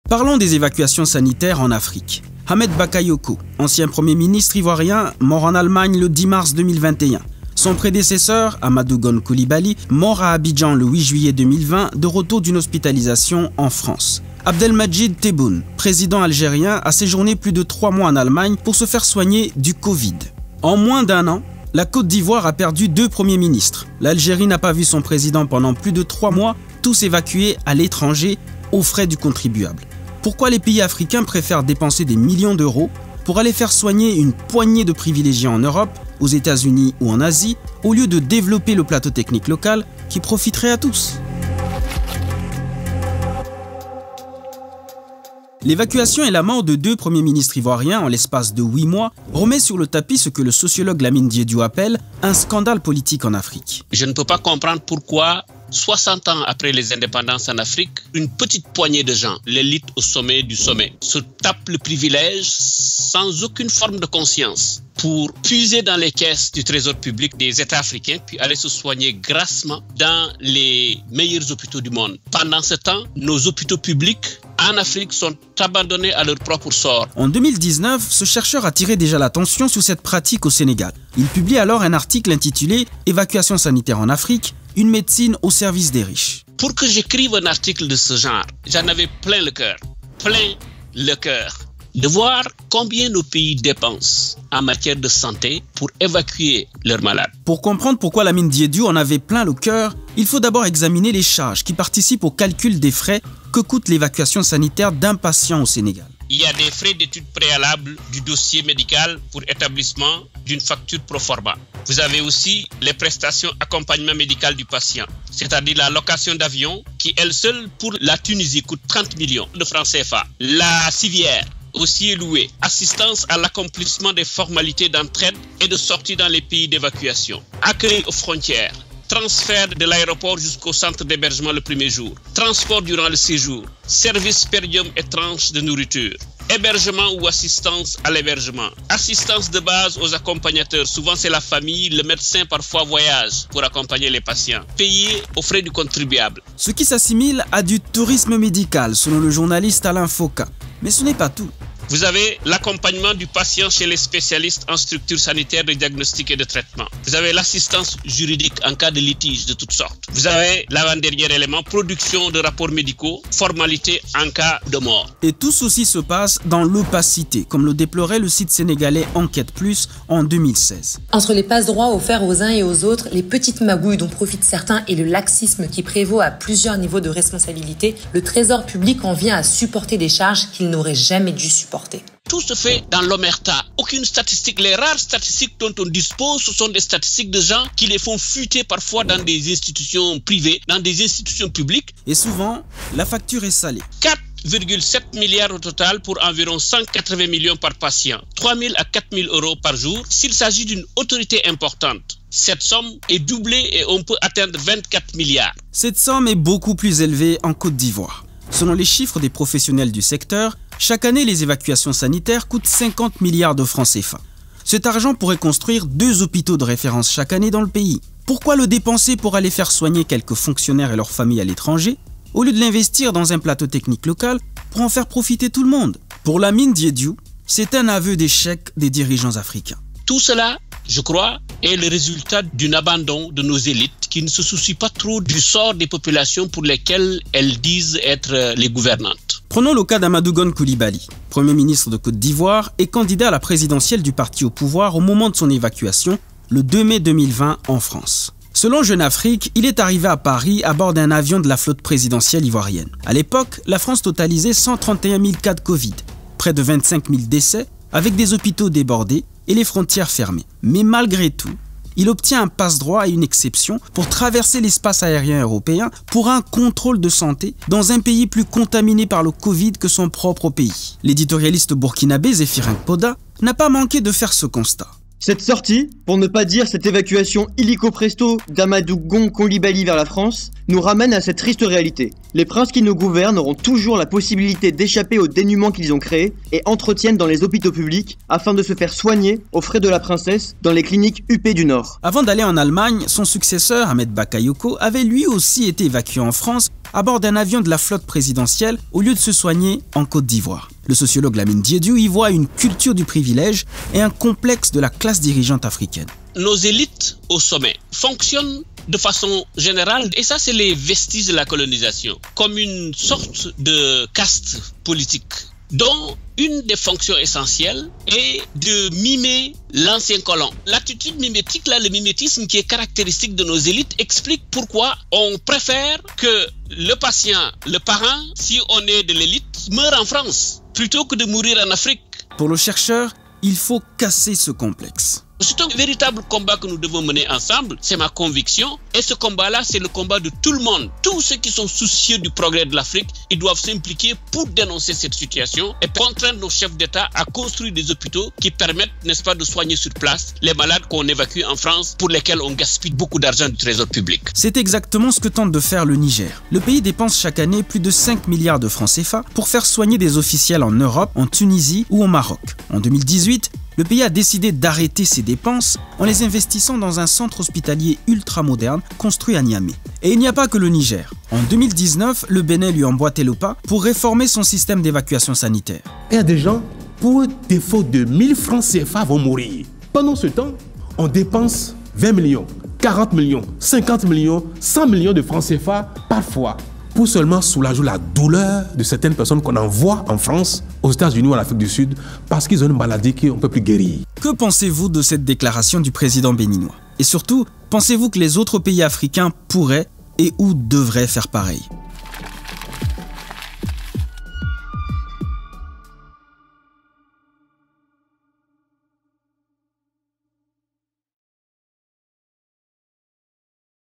Parlons des évacuations sanitaires en Afrique. Ahmed Bakayoko, ancien Premier ministre ivoirien, mort en Allemagne le 10 mars 2021. Son prédécesseur, Amadou Gon Coulibaly, mort à Abidjan le 8 juillet 2020, de retour d'une hospitalisation en France. Abdelmadjid Tebboune, président algérien, a séjourné plus de 3 mois en Allemagne pour se faire soigner du Covid. En moins d'1 an, la Côte d'Ivoire a perdu 2 premiers ministres. L'Algérie n'a pas vu son président pendant plus de 3 mois, tous évacués à l'étranger aux frais du contribuable. Pourquoi les pays africains préfèrent dépenser des millions d'euros pour aller faire soigner une poignée de privilégiés en Europe, aux États-Unis ou en Asie, au lieu de développer le plateau technique local qui profiterait à tous? L'évacuation et la mort de 2 premiers ministres ivoiriens en l'espace de 8 mois remet sur le tapis ce que le sociologue Lamine Diédhiou appelle un scandale politique en Afrique. Je ne peux pas comprendre pourquoi 60 ans après les indépendances en Afrique, une petite poignée de gens, l'élite au sommet du sommet, se tapent le privilège sans aucune forme de conscience pour puiser dans les caisses du trésor public des États africains puis aller se soigner grassement dans les meilleurs hôpitaux du monde. Pendant ce temps, nos hôpitaux publics en Afrique sont abandonnés à leur propre sort. En 2019, ce chercheur a tiré déjà l'attention sur cette pratique au Sénégal. Il publie alors un article intitulé « Évacuation sanitaire en Afrique, une médecine au service des riches ». Pour que j'écrive un article de ce genre, j'en avais plein le cœur de voir combien nos pays dépensent en matière de santé pour évacuer leurs malades. Pour comprendre pourquoi Lamine Diédhiou en avait plein le cœur, il faut d'abord examiner les charges qui participent au calcul des frais que coûte l'évacuation sanitaire d'un patient au Sénégal. Il y a des frais d'étude préalable du dossier médical pour établissement d'une facture pro forma. Vous avez aussi les prestations accompagnement médical du patient, c'est-à-dire la location d'avion qui, elle seule, pour la Tunisie, coûte 30 millions de francs CFA. La civière aussi est louée. Assistance à l'accomplissement des formalités d'entraide et de sortie dans les pays d'évacuation. Accueil aux frontières. Transfert de l'aéroport jusqu'au centre d'hébergement le premier jour, transport durant le séjour, service per diem et tranche de nourriture, hébergement ou assistance à l'hébergement, assistance de base aux accompagnateurs, souvent c'est la famille, le médecin parfois voyage pour accompagner les patients, payé aux frais du contribuable. Ce qui s'assimile à du tourisme médical selon le journaliste Alain Foka. Mais ce n'est pas tout. Vous avez l'accompagnement du patient chez les spécialistes en structure sanitaire de diagnostic et de traitement. Vous avez l'assistance juridique en cas de litige de toutes sortes. Vous avez l'avant-dernier élément, production de rapports médicaux, formalités en cas de mort. Et tout ceci se passe dans l'opacité, comme le déplorait le site sénégalais Enquête Plus en 2016. Entre les passe-droits offerts aux uns et aux autres, les petites magouilles dont profitent certains et le laxisme qui prévaut à plusieurs niveaux de responsabilité, le trésor public en vient à supporter des charges qu'il n'aurait jamais dû supporter. Tout se fait dans l'omerta. Aucune statistique. Les rares statistiques dont on dispose, ce sont des statistiques de gens qui les font fuiter parfois dans des institutions privées, dans des institutions publiques. Et souvent, la facture est salée. 4,7 milliards au total pour environ 180 millions par patient. 3 000 à 4 000 euros par jour. S'il s'agit d'une autorité importante, cette somme est doublée et on peut atteindre 24 milliards. Cette somme est beaucoup plus élevée en Côte d'Ivoire. Selon les chiffres des professionnels du secteur, chaque année, les évacuations sanitaires coûtent 50 milliards de francs CFA. Cet argent pourrait construire 2 hôpitaux de référence chaque année dans le pays. Pourquoi le dépenser pour aller faire soigner quelques fonctionnaires et leurs familles à l'étranger, au lieu de l'investir dans un plateau technique local pour en faire profiter tout le monde? Pour Lamine Diédhiou, c'est un aveu d'échec des dirigeants africains. Tout cela, je crois, est le résultat d'un abandon de nos élites qui ne se soucient pas trop du sort des populations pour lesquelles elles disent être les gouvernantes. Prenons le cas d'Amadou Gon Coulibaly, Premier ministre de Côte d'Ivoire et candidat à la présidentielle du parti au pouvoir au moment de son évacuation, le 2 mai 2020 en France. Selon Jeune Afrique, il est arrivé à Paris à bord d'un avion de la flotte présidentielle ivoirienne. À l'époque, la France totalisait 131 000 cas de Covid, près de 25 000 décès, avec des hôpitaux débordés et les frontières fermées. Mais malgré tout, il obtient un passe-droit et une exception pour traverser l'espace aérien européen pour un contrôle de santé dans un pays plus contaminé par le Covid que son propre pays. L'éditorialiste burkinabé Zéphirin Poda n'a pas manqué de faire ce constat. Cette sortie, pour ne pas dire cette évacuation illico presto d'Amadou Gon Coulibaly vers la France, nous ramène à cette triste réalité. Les princes qui nous gouvernent auront toujours la possibilité d'échapper au dénuement qu'ils ont créé et entretiennent dans les hôpitaux publics afin de se faire soigner aux frais de la princesse dans les cliniques UP du Nord. Avant d'aller en Allemagne, son successeur, Ahmed Bakayoko, avait lui aussi été évacué en France à bord d'un avion de la flotte présidentielle au lieu de se soigner en Côte d'Ivoire. Le sociologue Lamine Diédiou y voit une culture du privilège et un complexe de la classe dirigeante africaine. Nos élites au sommet fonctionnent de façon générale, et ça c'est les vestiges de la colonisation, comme une sorte de caste politique dont une des fonctions essentielles est de mimer l'ancien colon. L'attitude mimétique, là, le mimétisme qui est caractéristique de nos élites, explique pourquoi on préfère que le patient, le parent, si on est de l'élite, meure en France plutôt que de mourir en Afrique. Pour le chercheur, il faut casser ce complexe. C'est un véritable combat que nous devons mener ensemble, c'est ma conviction. Et ce combat-là, c'est le combat de tout le monde. Tous ceux qui sont soucieux du progrès de l'Afrique, ils doivent s'impliquer pour dénoncer cette situation et contraindre nos chefs d'État à construire des hôpitaux qui permettent, n'est-ce pas, de soigner sur place les malades qu'on évacue en France, pour lesquels on gaspille beaucoup d'argent du trésor public. C'est exactement ce que tente de faire le Niger. Le pays dépense chaque année plus de 5 milliards de francs CFA pour faire soigner des officiels en Europe, en Tunisie ou au Maroc. En 2018, le pays a décidé d'arrêter ses dépenses en les investissant dans un centre hospitalier ultra-moderne construit à Niamey. Et il n'y a pas que le Niger. En 2019, le Bénin lui emboîtait le pas pour réformer son système d'évacuation sanitaire. Il y a des gens, pour défaut de 1000 francs CFA, vont mourir. Pendant ce temps, on dépense 20 millions, 40 millions, 50 millions, 100 millions de francs CFA parfois, pour seulement soulager la douleur de certaines personnes qu'on envoie en France, aux États-Unis ou en Afrique du Sud, parce qu'ils ont une maladie qu'on ne peut plus guérir. Que pensez-vous de cette déclaration du président béninois? Et surtout, pensez-vous que les autres pays africains pourraient et ou devraient faire pareil?